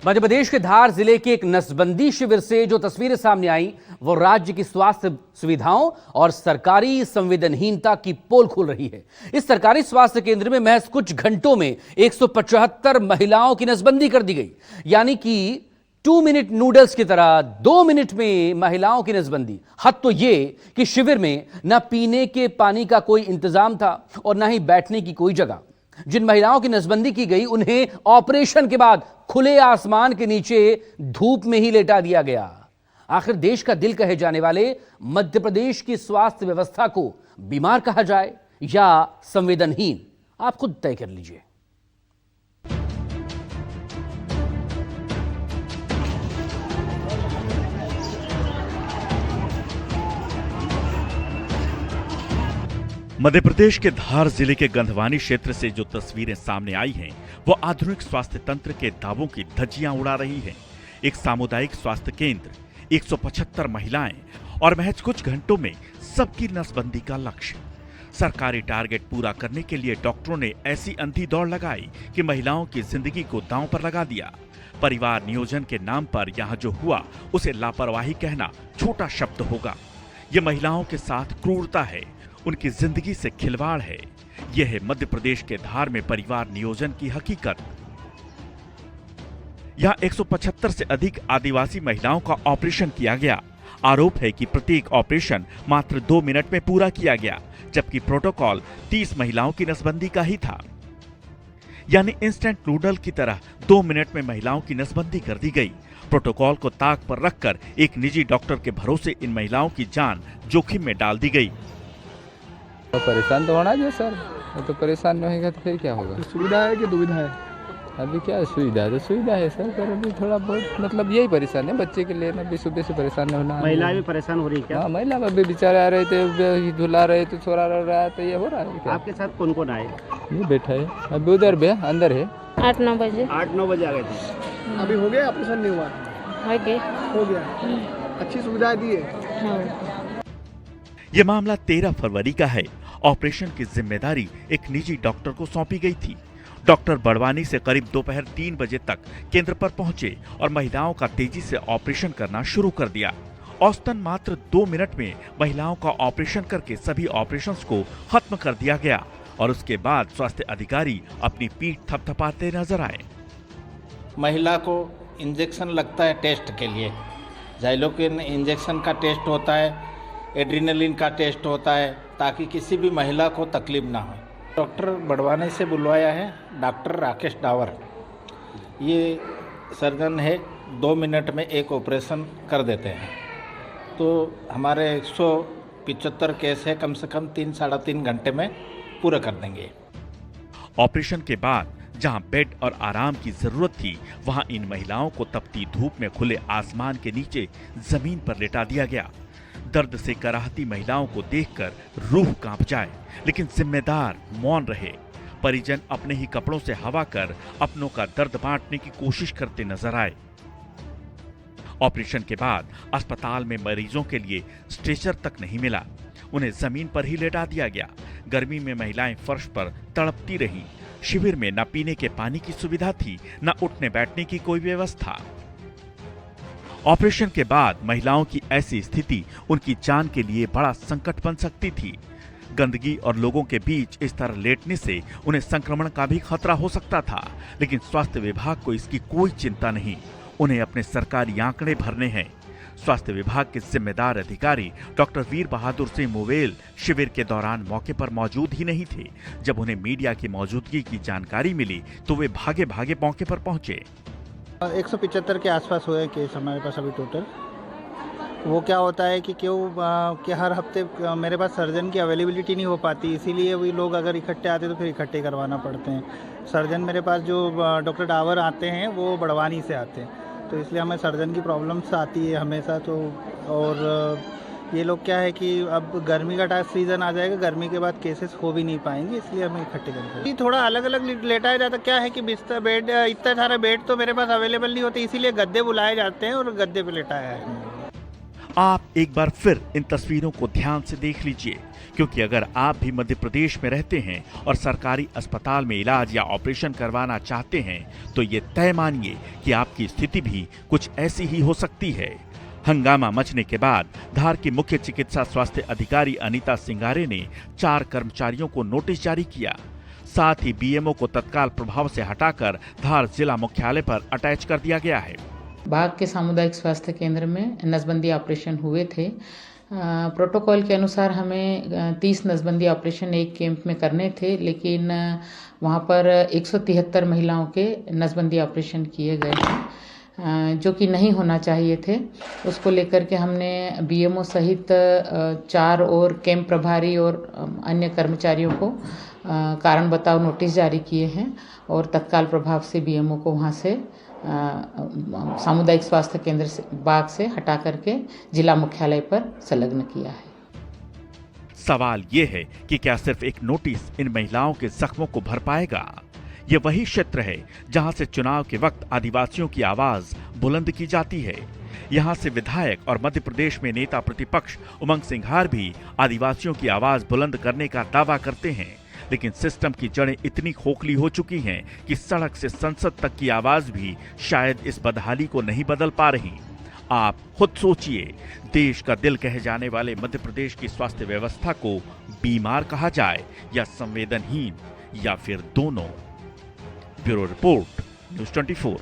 मध्य प्रदेश के धार जिले के एक नसबंदी शिविर से जो तस्वीरें सामने आई वो राज्य की स्वास्थ्य सुविधाओं और सरकारी संवेदनहीनता की पोल खोल रही है। इस सरकारी स्वास्थ्य केंद्र में महज कुछ घंटों में 175 महिलाओं की नसबंदी कर दी गई, यानी कि 2 मिनट नूडल्स की तरह 2 मिनट में महिलाओं की नसबंदी। हद तो यह कि शिविर में न पीने के पानी का कोई इंतजाम था और न ही बैठने की कोई जगह। जिन महिलाओं की नसबंदी की गई उन्हें ऑपरेशन के बाद खुले आसमान के नीचे धूप में ही लेटा दिया गया। आखिर देश का दिल कहे जाने वाले मध्य प्रदेश की स्वास्थ्य व्यवस्था को बीमार कहा जाए या संवेदनहीन, आप खुद तय कर लीजिए। मध्य प्रदेश के धार जिले के गंधवानी क्षेत्र से जो तस्वीरें सामने आई हैं, वो आधुनिक स्वास्थ्य तंत्र के दावों की धज्जियां उड़ा रही हैं। एक सामुदायिक स्वास्थ्य केंद्र, 175 महिलाएं और महज कुछ घंटों में सबकी नसबंदी का लक्ष्य। सरकारी टारगेट पूरा करने के लिए डॉक्टरों ने ऐसी अंधी दौड़ लगाई कि महिलाओं की जिंदगी को दांव पर लगा दिया। परिवार नियोजन के नाम पर यहाँ जो हुआ उसे लापरवाही कहना छोटा शब्द होगा। ये महिलाओं के साथ क्रूरता है, उनकी जिंदगी से खिलवाड़ है। यह है मध्य प्रदेश के धार में परिवार नियोजन की हकीकत। यहाँ 175 से अधिक आदिवासी महिलाओं का ऑपरेशन किया गया। आरोप है कि प्रत्येक ऑपरेशन मात्र 2 मिनट में पूरा किया गया, जबकि प्रोटोकॉल 30 महिलाओं की नसबंदी का ही था। यानी इंस्टेंट नूडल की तरह 2 मिनट में महिलाओं की नसबंदी कर दी गई। प्रोटोकॉल को ताक पर रखकर एक निजी डॉक्टर के भरोसे इन महिलाओं की जान जोखिम में डाल दी गई। तो परेशान तो होना जो सर, तो परेशान नहीं होगा तो फिर क्या होगा। तो सुविधा है कि दुविधा है? अभी क्या सुविधा है, तो सुविधा है सर, पर अभी थोड़ा बहुत मतलब यही परेशान है बच्चे के लिए ना, अभी सुबह से परेशान नहीं होना। महिलाएं भी परेशान हो रही है क्या? हाँ, महिला अभी बेचारे आ रहे थे, धुला रहे थे, छोरा रहा है, तो ये हो रहा है क्या? आपके साथ कौन कौन आए? ये बैठा है, अभी उधर भी अंदर है। 8-9 बजे। 8-9 बजे आ गए थे। अभी हो गया ऑपरेशन? नहीं हुआ? हो गया। अच्छी सुविधा दी है। हाँ। ये मामला 13 फरवरी का है। ऑपरेशन की जिम्मेदारी एक निजी डॉक्टर को सौंपी गई थी। डॉक्टर बड़वानी से करीब दोपहर 3 बजे तक केंद्र पर पहुंचे और महिलाओं का तेजी से ऑपरेशन करना शुरू कर दिया। औसतन मात्र 2 मिनट में महिलाओं का ऑपरेशन करके सभी ऑपरेशंस को खत्म कर दिया गया और उसके बाद स्वास्थ्य अधिकारी अपनी पीठ थपथपाते नजर आए। महिला को इंजेक्शन लगता है टेस्ट के लिए, जाइलोकिन इंजेक्शन का टेस्ट होता है, एड्रीनलिन का टेस्ट होता है, ताकि किसी भी महिला को तकलीफ ना हो। डॉक्टर बड़वानी से बुलवाया है डॉक्टर राकेश डावर। ये सर्जन है, 2 मिनट में एक ऑपरेशन कर देते हैं। तो हमारे 175 केस है, कम से कम 3-3.5 घंटे में पूरा कर देंगे। ऑपरेशन के बाद जहां बेड और आराम की जरूरत थी, वहां इन महिलाओं को तपती धूप में खुले आसमान के नीचे जमीन पर लेटा दिया गया। दर्द से कराहती महिलाओं को देखकर रूह कांप जाए, लेकिन जिम्मेदार मौन रहे। परिजन अपने ही कपड़ों से हवा कर अपनों का दर्द बांटने की कोशिश करते नजर आए। ऑपरेशन के बाद अस्पताल में मरीजों के लिए स्ट्रेचर तक नहीं मिला, उन्हें जमीन पर ही लेटा दिया गया। गर्मी में महिलाएं फर्श पर तड़पती रहीं। शिविर में न पीने के पानी की सुविधा थी, न उठने बैठने की कोई व्यवस्था। ऑपरेशन के बाद महिलाओं की ऐसी स्थिति उनकी जान के लिए बड़ा संकट बन सकती थी। गंदगी और लोगों के बीच इस तरह लेटने से उन्हें संक्रमण का भी खतरा हो सकता था, लेकिन स्वास्थ्य विभाग को इसकी कोई चिंता नहीं। उन्हें अपने सरकारी आंकड़े भरने हैं। स्वास्थ्य विभाग के जिम्मेदार अधिकारी डॉक्टर वीर बहादुर सिंह मोवेल शिविर के दौरान मौके पर मौजूद ही नहीं थे। जब उन्हें मीडिया की मौजूदगी की जानकारी मिली तो वे भागे भागे मौके पर पहुंचे। 175 के आसपास हुए केस हमारे पास अभी टोटल। वो क्या होता है कि कि हर हफ्ते मेरे पास सर्जन की अवेलेबिलिटी नहीं हो पाती, इसीलिए वही लोग अगर इकट्ठे आते तो फिर इकट्ठे करवाना पड़ते हैं। सर्जन मेरे पास जो डॉक्टर डावर आते हैं वो बड़वानी से आते हैं, तो इसलिए हमें सर्जन की प्रॉब्लम्स आती है हमेशा। तो और ये लोग क्या है कि अब गर्मी का सीज़न आ जाएगा, गर्मी के बाद केसेस हो भी नहीं पाएंगे, इसलिए हमें इकट्ठे करते। थोड़ा अलग अलग लेटाया जाता। क्या है कि बिस्तर बेड, इतना सारा बेड तो मेरे पास अवेलेबल नहीं होते, इसीलिए गद्दे बुलाए जाते हैं और गद्दे पे लेटाया है। आप एक बार फिर इन तस्वीरों को ध्यान से देख लीजिए, क्योंकि अगर आप भी मध्य प्रदेश में रहते हैं और सरकारी अस्पताल में इलाज या ऑपरेशन करवाना चाहते हैं तो ये तय मानिए कि आपकी स्थिति भी कुछ ऐसी ही हो सकती है। हंगामा मचने के बाद धार की मुख्य चिकित्सा स्वास्थ्य अधिकारी अनीता सिंगारे ने 4 कर्मचारियों को नोटिस जारी किया। साथ ही बीएमओ को तत्काल प्रभाव से हटाकर धार जिला मुख्यालय पर अटैच कर दिया गया है। बाग के सामुदायिक स्वास्थ्य केंद्र में नसबंदी ऑपरेशन हुए थे। प्रोटोकॉल के अनुसार हमें 30 नसबंदी ऑपरेशन एक कैंप में करने थे, लेकिन वहाँ पर 173 महिलाओं के नसबंदी ऑपरेशन किए गए हैं जो कि नहीं होना चाहिए थे। उसको लेकर के हमने बीएमओ सहित 4 और कैंप प्रभारी और अन्य कर्मचारियों को कारण बताओ नोटिस जारी किए हैं और तत्काल प्रभाव से बीएमओ को वहाँ से सामुदायिक स्वास्थ्य केंद्र से बाग से हटा करके जिला मुख्यालय पर संलग्न किया है। सवाल ये है कि क्या सिर्फ एक नोटिस इन महिलाओं के जख्मों को भर पाएगा? ये वही क्षेत्र है जहां से चुनाव के वक्त आदिवासियों की आवाज बुलंद की जाती है। यहां से विधायक और मध्य प्रदेश में नेता प्रतिपक्ष उमंग सिंघार भी आदिवासियों की आवाज बुलंद करने का दावा करते हैं, लेकिन सिस्टम की जड़ें इतनी खोखली हो चुकी हैं कि सड़क से संसद तक की आवाज भी शायद इस बदहाली को नहीं बदल पा रही। आप खुद सोचिए, देश का दिल कहे जाने वाले मध्य प्रदेश की स्वास्थ्य व्यवस्था को बीमार कहा जाए या संवेदनहीन, या फिर दोनों। Bureau report, news 24।